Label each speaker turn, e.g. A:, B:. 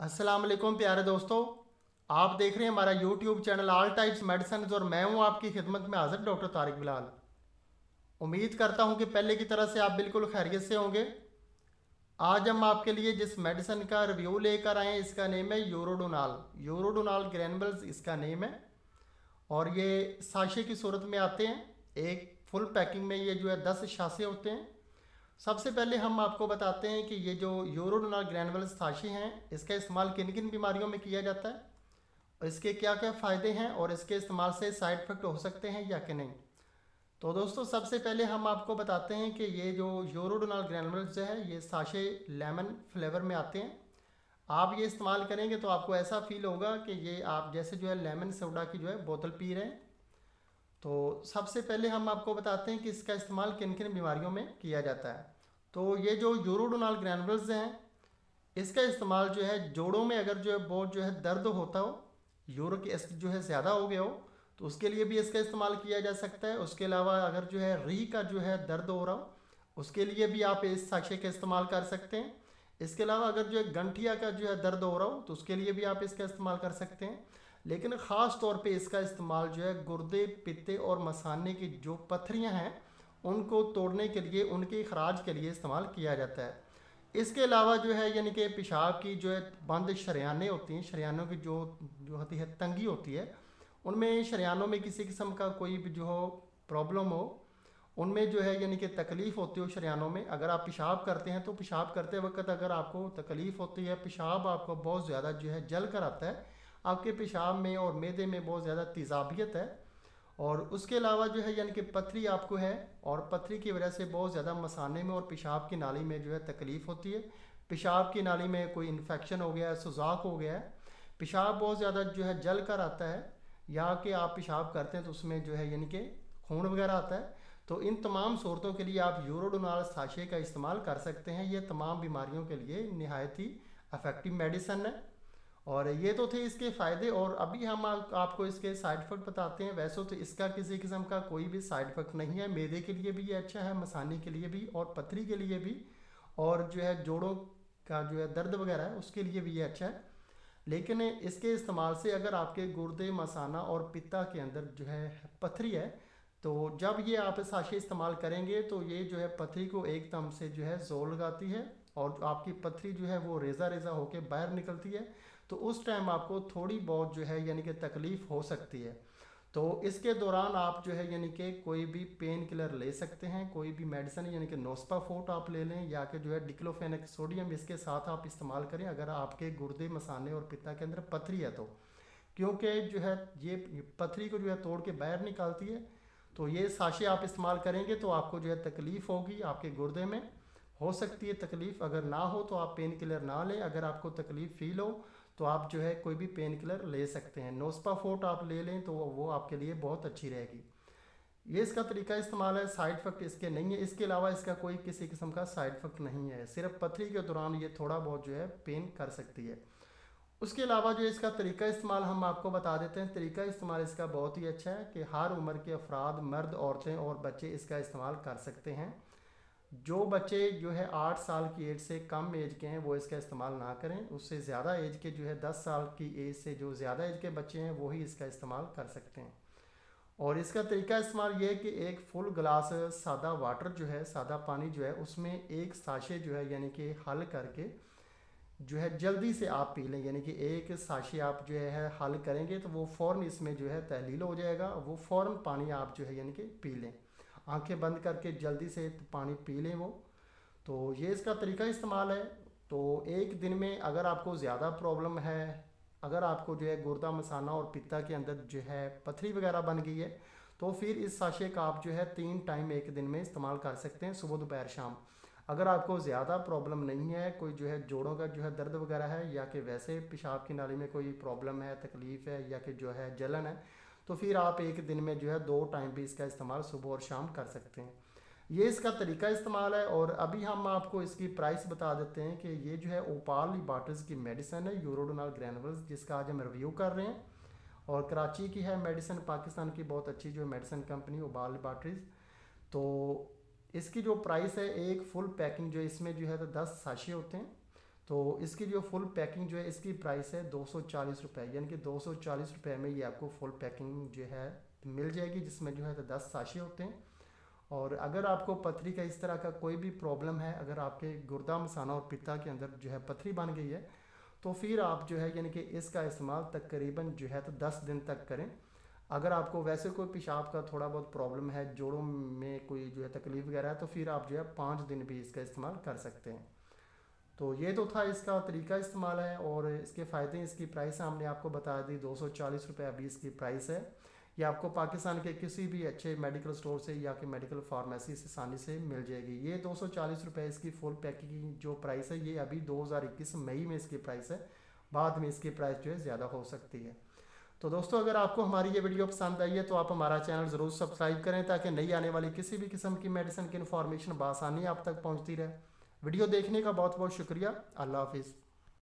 A: अस्सलाम वालेकुम प्यारे दोस्तों। आप देख रहे हैं हमारा YouTube channel all types medicine और मैं हूं आपकी खिदमत में हाजिर डॉक्टर तारिक बिलाल। उम्मीद करता हूं कि पहले की तरह से आप बिल्कुल खैरियत से होंगे। आज हम आपके लिए जिस मेडिसिन का रिव्यू लेकर आए हैं इसका नेम है यूरोडोनाल। यूरोडोनाल ग्रैनुल्स इसका नेम है और ये साशे की सूरत में आते हैं। एक फुल पैकिंग में ये जो है 10 शासे होते हैं। सबसे पहले हम आपको बताते हैं कि ये जो यूरोडोनाल ग्रैनुल्स साशे हैं इसका इस्तेमाल किन किन बीमारियों में किया जाता है, इसके क्या क्या फ़ायदे हैं और इसके इस्तेमाल से साइड इफ़ेक्ट हो सकते हैं या कि नहीं। तो दोस्तों सबसे पहले हम आपको बताते हैं कि ये जो यूरोडोनाल ग्रैनुल्स जो है ये साशे लेमन फ्लेवर में आते हैं। आप ये इस्तेमाल करेंगे तो आपको ऐसा फील होगा कि ये आप जैसे जो है लेमन सोडा की जो है बोतल पी रहे हैं। तो सबसे पहले हम आपको बताते हैं कि इसका इस्तेमाल किन किन बीमारियों में किया जाता है। तो ये जो यूरोडोनाल ग्रैनुल्स हैं इसका इस्तेमाल जो है जोड़ों में अगर जो है बहुत जो है दर्द होता हो, यूरिक एसिड जो है ज़्यादा हो गया हो तो उसके लिए भी इसका इस्तेमाल किया जा सकता है। उसके अलावा अगर जो है री का जो है दर्द हो रहा हो उसके लिए भी आप इस साशे का इस्तेमाल कर सकते हैं। इसके अलावा अगर जो है गंठिया का जो है दर्द हो रहा हो तो उसके लिए भी आप इसका इस्तेमाल कर सकते हैं। लेकिन ख़ास तौर पे इसका इस्तेमाल जो है गुर्दे, पित्ते और मसाने की जो पथरियां हैं उनको तोड़ने के लिए, उनके खराज के लिए इस्तेमाल किया जाता है। इसके अलावा जो है यानी कि पेशाब की जो है बंद शरियानें होती हैं, शरियानों की जो जो होती है तंगी होती है, उनमें शरियानों में किसी किस्म का कोई भी जो हो प्रॉब्लम हो, उनमें जो है यानी कि तकलीफ़ होती हो शरियानों में, अगर आप पेशाब करते हैं तो पेशाब करते वक्त अगर आपको तकलीफ़ होती है, पेशाब आपको बहुत ज़्यादा जो है जल कर आता है, आपके पेशाब में और मैदे में बहुत ज़्यादा तेज़ाबियत है और उसके अलावा जो है यानी कि पथरी आपको है और पथरी की वजह से बहुत ज़्यादा मसाने में और पेशाब की नाली में जो है तकलीफ़ होती है, पेशाब की नाली में कोई इन्फेक्शन हो गया है, सुजाक हो गया है, पेशाब बहुत ज़्यादा जो है जल कर आता है या कि आप पेशाब करते हैं तो उसमें जो है यानी कि खून वगैरह आता है। तो इन तमाम सूरतों के लिए आप यूरोडोनाल साशे का इस्तेमाल कर सकते हैं। ये तमाम बीमारियों के लिए नहायत ही अफेक्टिव मेडिसन है। और ये तो थे इसके फ़ायदे और अभी हम आपको इसके साइड इफ़ेक्ट बताते हैं। वैसे तो इसका किसी किस्म का कोई भी साइड इफ़ेक्ट नहीं है। मैदे के लिए भी ये अच्छा है, मसाने के लिए भी और पथरी के लिए भी और जो है जोड़ों का जो है दर्द वगैरह है उसके लिए भी ये अच्छा है। लेकिन इसके इस्तेमाल से अगर आपके गुर्दे, मसाना और पित्ता के अंदर जो है पथरी है तो जब ये आप साशे इस्तेमाल करेंगे तो ये जो है पथरी को एकदम से जो है जोर लगाती है और आपकी पथरी जो है वो रेज़ा रेज़ा होकर बाहर निकलती है। तो उस टाइम आपको थोड़ी बहुत जो है यानी कि तकलीफ़ हो सकती है। तो इसके दौरान आप जो है यानी कि कोई भी पेन किलर ले सकते हैं, कोई भी मेडिसिन यानी कि नोस्पाफोट आप ले लें या कि जो है डिक्लोफेनेक सोडियम इसके साथ आप इस्तेमाल करें अगर आपके गुर्दे, मसाने और पित्ता के अंदर पथरी है तो। क्योंकि जो है ये पथरी को जो है तोड़ के बाहर निकालती है। तो ये साशे आप इस्तेमाल करेंगे तो आपको जो है तकलीफ़ होगी आपके गुर्दे में, हो सकती है तकलीफ़। अगर ना हो तो आप पेन किलर ना लें। अगर आपको तकलीफ़ फ़ील हो तो आप जो है कोई भी पेन किलर ले सकते हैं। नोस्पाफोट आप ले लें तो वो आपके लिए बहुत अच्छी रहेगी। ये इसका तरीका इस्तेमाल है, साइड इफ़ेक्ट इसके नहीं है। इसके अलावा इसका कोई किसी किस्म का साइड इफ़ेक्ट नहीं है, सिर्फ पथरी के दौरान ये थोड़ा बहुत जो है पेन कर सकती है। उसके अलावा जो इसका तरीका इस्तेमाल हम आपको बता देते हैं। तरीका इस्तेमाल इसका बहुत ही अच्छा है कि हर उम्र के अफराद, मर्द, औरतें और बच्चे इसका इस्तेमाल कर सकते हैं। जो बच्चे जो है 8 साल की एज से कम एज के हैं वो इसका इस्तेमाल ना करें। उससे ज़्यादा एज के जो है 10 साल की एज से जो ज़्यादा एज के बच्चे हैं वही इसका इस्तेमाल कर सकते हैं। और इसका तरीका इस्तेमाल ये है कि एक फुल गिलास सादा वाटर जो है, सादा पानी जो है उसमें एक साशे जो है यानी कि हल करके जो है जल्दी से आप पी लें। यानी कि एक साशे आप जो है हल करेंगे तो वो फ़ौरन इसमें जो है तहलील हो जाएगा, वो फ़ौरन पानी आप जो है यानी कि पी लें। आंखें बंद करके जल्दी से पानी पी लें वो। तो ये इसका तरीका इस्तेमाल है। तो एक दिन में अगर आपको ज़्यादा प्रॉब्लम है, अगर आपको जो है गुर्दा, मसाना और पित्ता के अंदर जो है पथरी वगैरह बन गई है तो फिर इस साशे का आप जो है 3 टाइम एक दिन में इस्तेमाल कर सकते हैं, सुबह, दोपहर, शाम। अगर आपको ज़्यादा प्रॉब्लम नहीं है, कोई जो है जोड़ों का जो है दर्द वगैरह है या कि वैसे पेशाब की नाली में कोई प्रॉब्लम है, तकलीफ़ है या कि जो है जलन है, तो फिर आप एक दिन में जो है 2 टाइम भी इसका इस्तेमाल सुबह और शाम कर सकते हैं। ये इसका तरीका इस्तेमाल है। और अभी हम आपको इसकी प्राइस बता देते हैं कि ये जो है ओपाल लिबार्ट्स की मेडिसिन है यूरोडोनाल ग्रैनुल्स, जिसका आज हम रिव्यू कर रहे हैं। और कराची की है मेडिसिन, पाकिस्तान की बहुत अच्छी जो मेडिसिन कंपनी ओपाल लिबार्ट्रीज। तो इसकी जो प्राइस है, एक फुल पैकिंग जो इसमें जो है तो 10 साशे होते हैं। तो इसकी जो फुल पैकिंग जो है इसकी प्राइस है 240 रुपये, यानी कि 240 रुपये में ये आपको फुल पैकिंग जो है मिल जाएगी, जिसमें जो है 10 साशे होते हैं। और अगर आपको पथरी का इस तरह का कोई भी प्रॉब्लम है, अगर आपके गुर्दा मसाना और पित्ता के अंदर जो है पथरी बन गई है, तो फिर आप जो है यानी कि इसका इस्तेमाल तकरीबन जो है तो 10 दिन तक करें। अगर आपको वैसे कोई पेशाब का थोड़ा बहुत प्रॉब्लम है, जोड़ों में कोई जो है तकलीफ वगैरह है, तो फिर आप जो है 5 दिन भी इसका इस्तेमाल कर सकते हैं। तो ये तो था इसका तरीका इस्तेमाल है, और इसके फ़ायदे, इसकी प्राइस हमने आपको बता दी, 240 रुपये अभी इसकी प्राइस है। ये आपको पाकिस्तान के किसी भी अच्छे मेडिकल स्टोर से या कि मेडिकल फार्मेसी से आसानी से मिल जाएगी। ये 240 रुपये इसकी फुल पैकिंग की जो प्राइस है, ये अभी 2021 मई में इसकी प्राइस है, बाद में इसकी प्राइस जो है ज़्यादा हो सकती है। तो दोस्तों, अगर आपको हमारी ये वीडियो पसंद आई है तो आप हमारा चैनल ज़रूर सब्सक्राइब करें, ताकि नई आने वाली किसी भी किस्म की मेडिसिन की इन्फॉर्मेशन बआसानी आप तक पहुँचती रहे। वीडियो देखने का बहुत बहुत शुक्रिया। अल्लाह हाफिज़।